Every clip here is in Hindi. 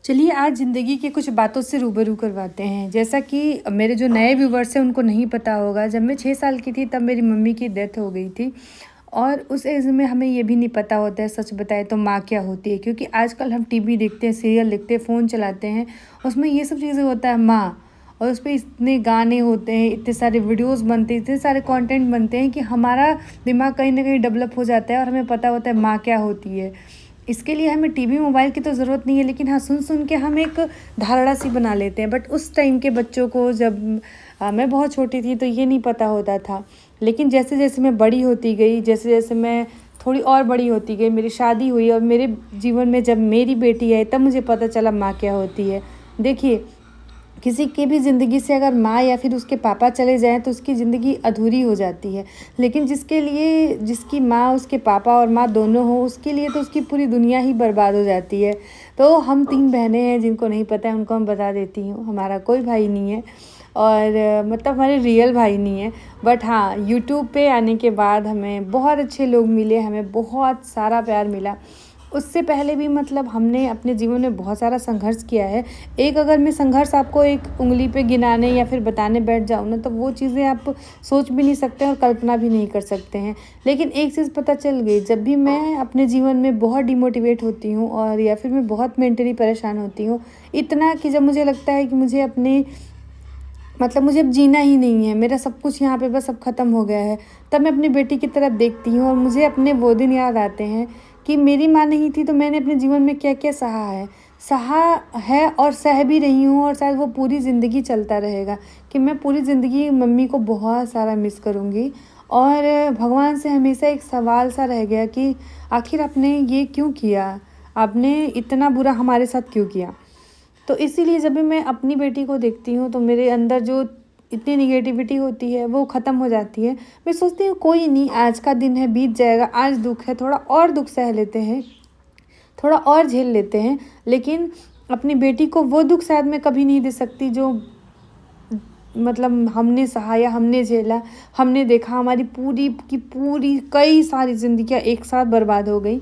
चलिए आज ज़िंदगी की कुछ बातों से रूबरू करवाते हैं। जैसा कि मेरे जो नए व्यूवर्स हैं उनको नहीं पता होगा, जब मैं 6 साल की थी तब मेरी मम्मी की डेथ हो गई थी। और उस एज में हमें ये भी नहीं पता होता है, सच बताएं तो माँ क्या होती है, क्योंकि आजकल हम टीवी देखते हैं, सीरियल देखते हैं, फ़ोन चलाते हैं, उसमें ये सब चीज़ें होता है माँ। और उस पे इतने गाने होते हैं, इतने सारे वीडियोस बनते हैं, इतने सारे कंटेंट बनते हैं कि हमारा दिमाग कहीं ना कहीं डेवलप हो जाता है और हमें पता होता है माँ क्या होती है। इसके लिए हमें टीवी मोबाइल की तो ज़रूरत नहीं है, लेकिन हाँ, सुन सुन के हम एक धारणा सी बना लेते हैं। बट उस टाइम के बच्चों को, जब मैं बहुत छोटी थी तो ये नहीं पता होता था। लेकिन जैसे जैसे मैं बड़ी होती गई, जैसे जैसे मैं थोड़ी और बड़ी होती गई, मेरी शादी हुई और मेरे जीवन में जब मेरी बेटी आई तब मुझे पता चला माँ क्या होती है। देखिए, किसी की भी ज़िंदगी से अगर माँ या फिर उसके पापा चले जाएँ तो उसकी ज़िंदगी अधूरी हो जाती है। लेकिन जिसके लिए, जिसकी माँ, उसके पापा और माँ दोनों हों, उसके लिए तो उसकी पूरी दुनिया ही बर्बाद हो जाती है। तो हम 3 बहनें हैं, जिनको नहीं पता है उनको मैं बता देती हूँ। हमारा कोई भाई नहीं है और मतलब हमारे रियल भाई नहीं है। बट हाँ, यूट्यूब पे आने के बाद हमें बहुत अच्छे लोग मिले, हमें बहुत सारा प्यार मिला। उससे पहले भी मतलब हमने अपने जीवन में बहुत सारा संघर्ष किया है। एक अगर मैं संघर्ष आपको एक उँगली पे गिनाने या फिर बताने बैठ जाऊँ ना, तो वो चीज़ें आप सोच भी नहीं सकते और कल्पना भी नहीं कर सकते हैं। लेकिन एक चीज़ पता चल गई, जब भी मैं अपने जीवन में बहुत डिमोटिवेट होती हूँ और या फिर मैं बहुत मेंटली परेशान होती हूँ, इतना कि जब मुझे लगता है कि मुझे अपने मतलब मुझे अब जीना ही नहीं है, मेरा सब कुछ यहाँ पे बस अब ख़त्म हो गया है, तब मैं अपनी बेटी की तरफ देखती हूँ और मुझे अपने वो दिन याद आते हैं कि मेरी माँ नहीं थी तो मैंने अपने जीवन में क्या क्या सहा है और सह भी रही हूँ, और शायद वो पूरी ज़िंदगी चलता रहेगा कि मैं पूरी ज़िंदगी मम्मी को बहुत सारा मिस करूँगी। और भगवान से हमेशा एक सवाल सा रह गया कि आखिर आपने ये क्यों किया, आपने इतना बुरा हमारे साथ क्यों किया। तो इसीलिए जब भी मैं अपनी बेटी को देखती हूँ तो मेरे अंदर जो इतनी निगेटिविटी होती है वो ख़त्म हो जाती है। मैं सोचती हूँ कोई नहीं, आज का दिन है, बीत जाएगा, आज दुःख है, थोड़ा और दुःख सह लेते हैं, थोड़ा और झेल लेते हैं। लेकिन अपनी बेटी को वो दुःख शायद मैं कभी नहीं दे सकती जो मतलब हमने सहा या हमने झेला, हमने देखा। हमारी पूरी की पूरी कई सारी ज़िंदगियाँ एक साथ बर्बाद हो गई।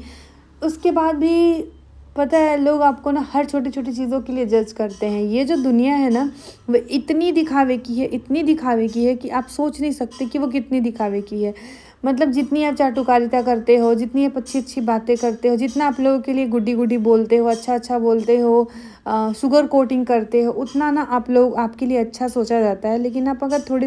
उसके बाद भी पता है, लोग आपको ना हर छोटी-छोटी चीज़ों के लिए जज करते हैं। ये जो दुनिया है ना, वो इतनी दिखावे की है, इतनी दिखावे की है कि आप सोच नहीं सकते कि वो कितनी दिखावे की है। मतलब जितनी आप चाटुकारिता करते हो, जितनी आप अच्छी-अच्छी बातें करते हो, जितना आप लोगों के लिए गुड्डी-गुड्डी बोलते हो, अच्छा-अच्छा बोलते हो, शुगर कोटिंग करते हो, उतना ना आप लोग, आपके लिए अच्छा सोचा जाता है। लेकिन आप अगर थोड़े